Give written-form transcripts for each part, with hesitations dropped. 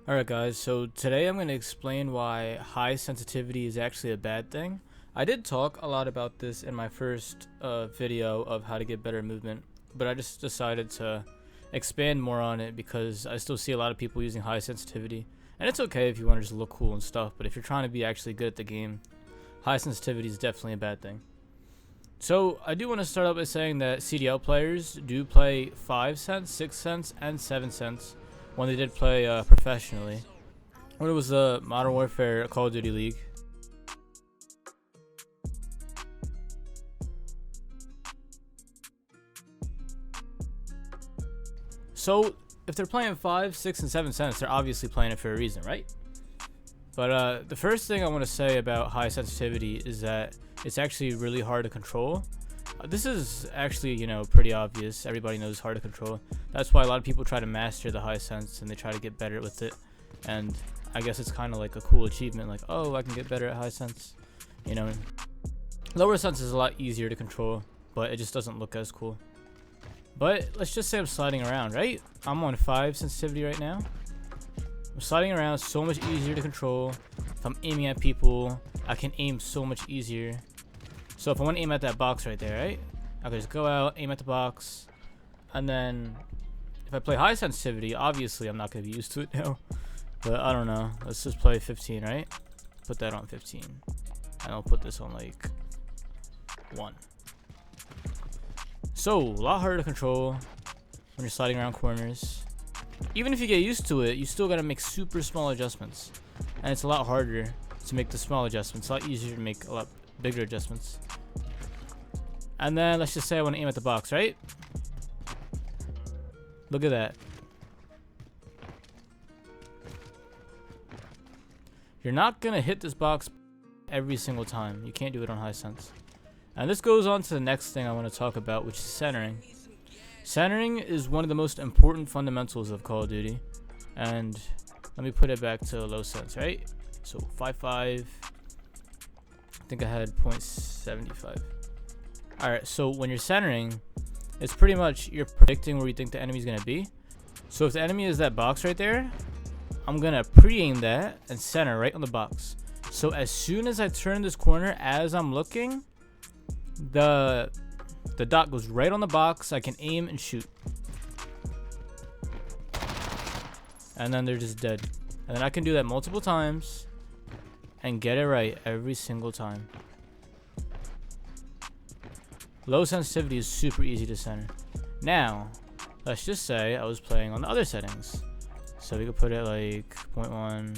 Alright guys, so today I'm going to explain why high sensitivity is actually a bad thing. I did talk a lot about this in my first video of how to get better movement, but I just decided to expand more on it because I still see a lot of people using high sensitivity. And it's okay if you want to just look cool and stuff, but if you're trying to be actually good at the game, high sensitivity is definitely a bad thing. So I do want to start out by saying that CDL players do play 5 cents, 6 cents, and 7 cents when they did play professionally. When it was the Modern Warfare Call of Duty League. So if they're playing 5, 6, and 7 cents, they're obviously playing it for a reason, right? But the first thing I want to say about high sensitivity is that it's actually really hard to control. This is actually, you know, pretty obvious. Everybody knows it's hard to control. That's why a lot of people try to master the high sense and they try to get better with it. And I guess it's kind of like a cool achievement, like, oh, I can get better at high sense. You know, lower sense is a lot easier to control, but it just doesn't look as cool. But let's just say I'm sliding around, right? I'm on 5 sensitivity right now. I'm sliding around, so much easier to control. If I'm aiming at people, I can aim so much easier. So if I want to aim at that box right there, right? I can just go out, aim at the box, and then if I play high sensitivity, obviously I'm not going to be used to it now. But I don't know. Let's just play 15, right? Put that on 15. And I'll put this on like 1. So, a lot harder to control when you're sliding around corners. Even if you get used to it, you still got to make super small adjustments. And it's a lot harder to make the small adjustments. A lot easier to make a lot bigger adjustments. And then let's just say I want to aim at the box, right? Look at that. You're not going to hit this box every single time. You can't do it on high sense. And this goes on to the next thing I want to talk about, which is centering. Centering is one of the most important fundamentals of Call of Duty. And let me put it back to low sense, right? So 5.5. I think I had 0.75. Alright, so when you're centering, it's pretty much you're predicting where you think the enemy's going to be. So if the enemy is that box right there, I'm going to pre-aim that and center right on the box. So as soon as I turn this corner, as I'm looking, the dot goes right on the box. I can aim and shoot. And then they're just dead. And then I can do that multiple times and get it right every single time. Low sensitivity is super easy to center. Now, let's just say I was playing on the other settings. So we could put it like 0.1,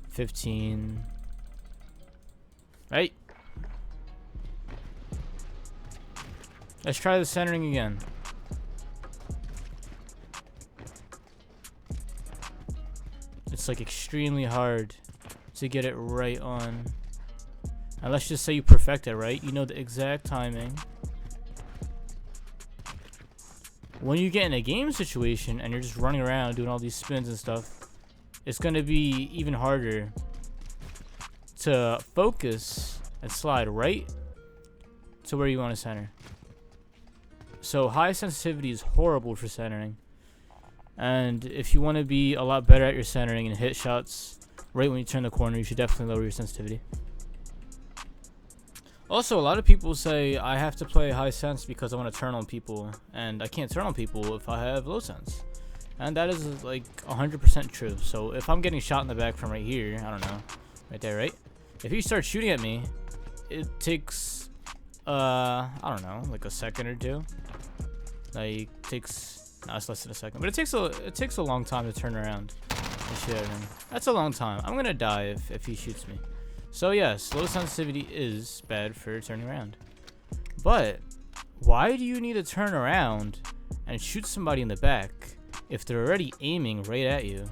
15, right? Let's try the centering again. It's like extremely hard to get it right on. And let's just say you perfect it, right? You know the exact timing. When you get in a game situation and you're just running around doing all these spins and stuff, it's going to be even harder to focus and slide right to where you want to center. So high sensitivity is horrible for centering. And if you want to be a lot better at your centering and hit shots right when you turn the corner, you should definitely lower your sensitivity. Also, a lot of people say I have to play high sense because I want to turn on people, and I can't turn on people if I have low sense. And that is like 100% true. So if I'm getting shot in the back from right here, I don't know, right there, right? If he starts shooting at me, it takes I don't know, like a second or two. Like takes, no, it's less than a second, but it takes a long time to turn around and shoot at him. That's a long time. I'm gonna die if he shoots me. So yes, low sensitivity is bad for turning around. But why do you need to turn around and shoot somebody in the back if they're already aiming right at you?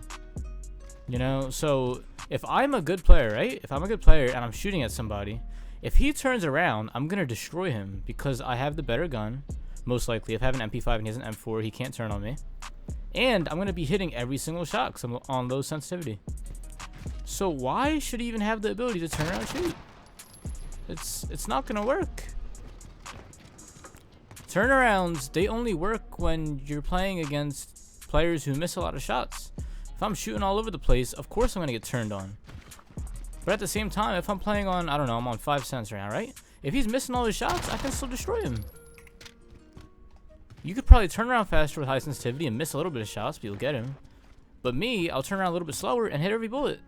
You know, so if I'm a good player, right? If I'm a good player and I'm shooting at somebody, if he turns around, I'm gonna destroy him because I have the better gun. Most likely, if I have an MP5 and he has an M4, he can't turn on me. And I'm gonna be hitting every single shot because I'm on low sensitivity. So why should he even have the ability to turn around and shoot? It's not gonna work. Turnarounds, they only work when you're playing against players who miss a lot of shots. If I'm shooting all over the place, of course I'm gonna get turned on. But at the same time, if I'm playing on, I don't know, I'm on 5 cents right now, right? If he's missing all his shots, I can still destroy him. You could probably turn around faster with high sensitivity and miss a little bit of shots, but you'll get him. But me, I'll turn around a little bit slower and hit every bullet.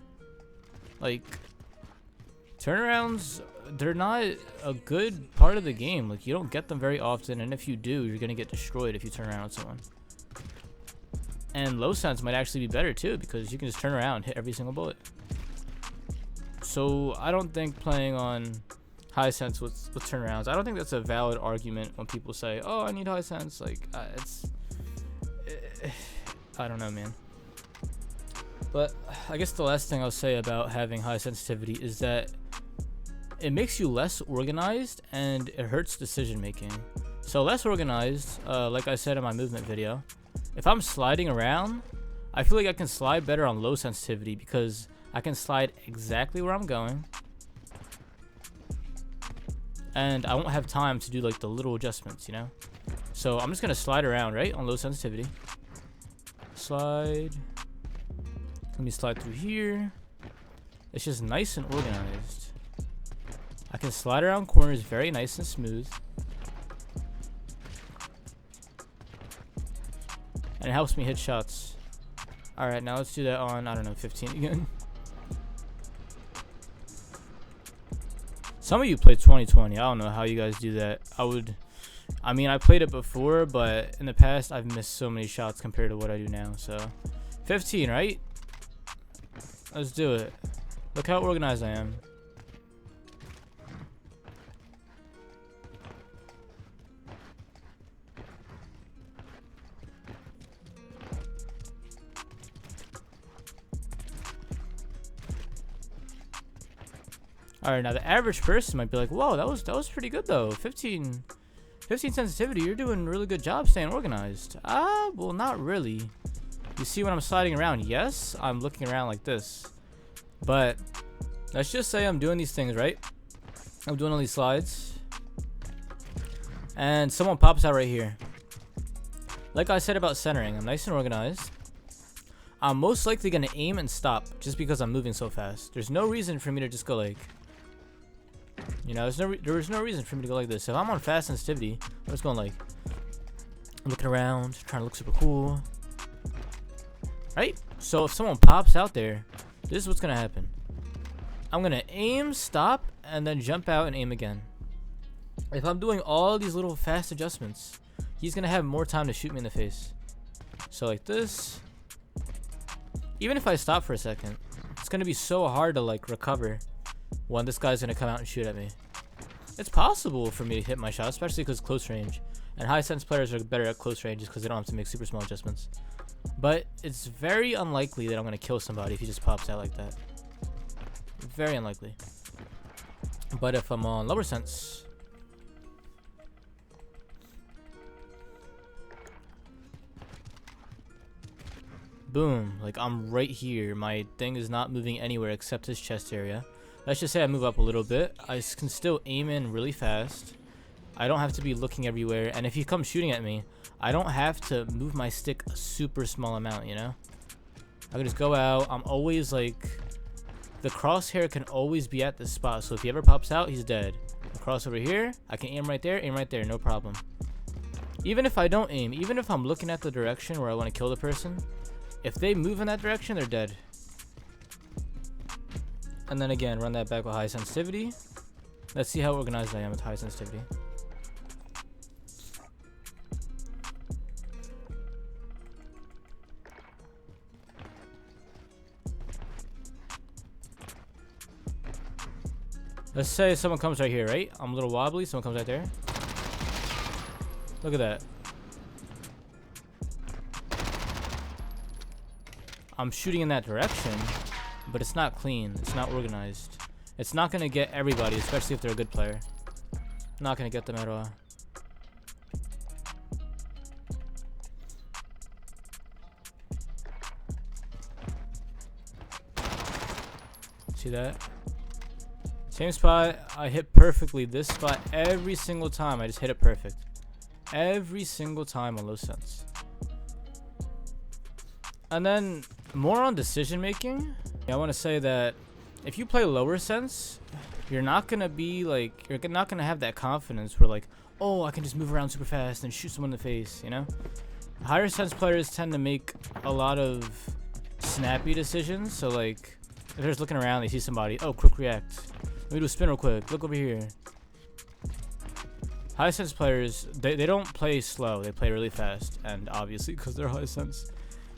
Like, turnarounds, they're not a good part of the game. Like, you don't get them very often, and if you do, you're gonna get destroyed if you turn around with someone. And low sense might actually be better too, because you can just turn around and hit every single bullet. So I don't think playing on high sense with turnarounds, I don't think that's a valid argument when people say, oh, I need high sense. Like, I don't know, man. But I guess the last thing I'll say about having high sensitivity is that it makes you less organized and it hurts decision making. So less organized, like I said in my movement video, if I'm sliding around, I feel like I can slide better on low sensitivity because I can slide exactly where I'm going. And I won't have time to do like the little adjustments, you know? So I'm just gonna slide around, right? On low sensitivity. Slide. Let me slide through here. It's just nice and organized. I can slide around corners very nice and smooth. And it helps me hit shots. Alright, now let's do that on, I don't know, 15 again. Some of you play 2020. I don't know how you guys do that. I mean, I played it before, but in the past, I've missed so many shots compared to what I do now. So, 15, right? Let's do it. Look how organized I am. Alright, now the average person might be like, whoa, that was pretty good though. 15 sensitivity, you're doing a really good job staying organized. Well, not really. You see when I'm sliding around, yes, I'm looking around like this. But let's just say I'm doing these things, right? I'm doing all these slides. And someone pops out right here. Like I said about centering, I'm nice and organized. I'm most likely going to aim and stop just because I'm moving so fast. There's no reason for me to just go like, you know, there's no reason for me to go like this. If I'm on fast sensitivity, I'm just going like, looking around, trying to look super cool. Right? So if someone pops out there, this is what's going to happen. I'm going to aim, stop, and then jump out and aim again. If I'm doing all these little fast adjustments, he's going to have more time to shoot me in the face. So like this. Even if I stop for a second, it's going to be so hard to like recover when this guy's going to come out and shoot at me. It's possible for me to hit my shot, especially because close range. And high sense players are better at close ranges because they don't have to make super small adjustments. But it's very unlikely that I'm going to kill somebody if he just pops out like that. Very unlikely. But if I'm on lower sense, boom, like I'm right here. My thing is not moving anywhere except his chest area. Let's just say I move up a little bit. I can still aim in really fast. I don't have to be looking everywhere. And if he comes shooting at me, I don't have to move my stick a super small amount, you know? I can just go out. I'm always like, the crosshair can always be at this spot. So if he ever pops out, he's dead. Cross over here, I can aim right there, no problem. Even if I don't aim, even if I'm looking at the direction where I want to kill the person, if they move in that direction, they're dead. And then again, run that back with high sensitivity. Let's see how organized I am with high sensitivity. Let's say someone comes right here, right? I'm a little wobbly, someone comes right there. Look at that. I'm shooting in that direction, but it's not clean. It's not organized. It's not going to get everybody, especially if they're a good player. Not going to get them at all. See that? Same spot. I hit perfectly this spot every single time. I just hit it perfect. Every single time on low sense. And then more on decision making, I want to say that if you play lower sense, you're not gonna be like, you're not gonna have that confidence where like, oh, I can just move around super fast and shoot someone in the face, you know? Higher sense players tend to make a lot of snappy decisions. So like, if they're just looking around, they see somebody, oh, quick react. Let me do a spin real quick. Look over here. High sense players, they don't play slow. They play really fast, and obviously because they're high sense.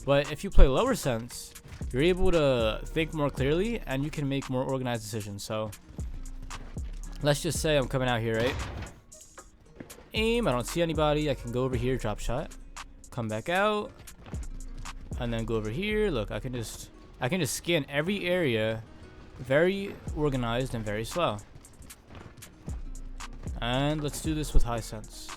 But if you play lower sense, you're able to think more clearly, and you can make more organized decisions. So let's just say I'm coming out here, right? Aim, I don't see anybody. I can go over here, drop shot, come back out, and then go over here. Look, I can just scan every area, very organized and very slow. And let's do this with high sense.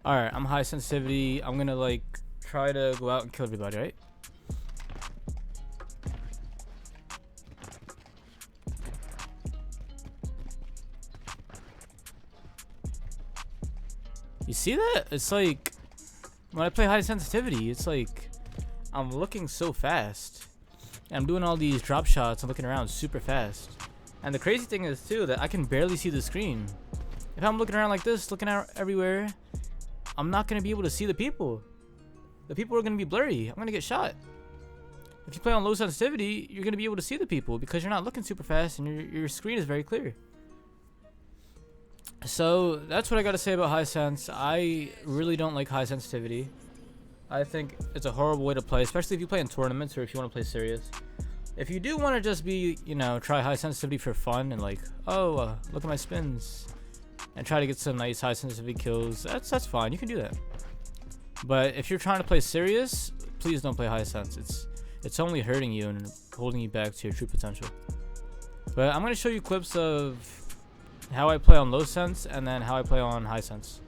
Alright, I'm high sensitivity. I'm gonna like try to go out and kill everybody, right? You see that? It's like when I play high sensitivity, it's like I'm looking so fast. And I'm doing all these drop shots and looking around super fast. And the crazy thing is too that I can barely see the screen. If I'm looking around like this, looking out everywhere, I'm not gonna be able to see the people. The people are gonna be blurry. I'm gonna get shot. If you play on low sensitivity, you're gonna be able to see the people because you're not looking super fast and your screen is very clear. So that's what I gotta say about high sense. I really don't like high sensitivity. I think it's a horrible way to play, especially if you play in tournaments or if you want to play serious. If you do want to just be, you know, try high sensitivity for fun and like, oh, look at my spins, and try to get some nice high sensitivity kills, that's fine. You can do that. But if you're trying to play serious, please don't play high sense. It's only hurting you and holding you back to your true potential. But I'm gonna show you clips of how I play on low sense and then how I play on high sense.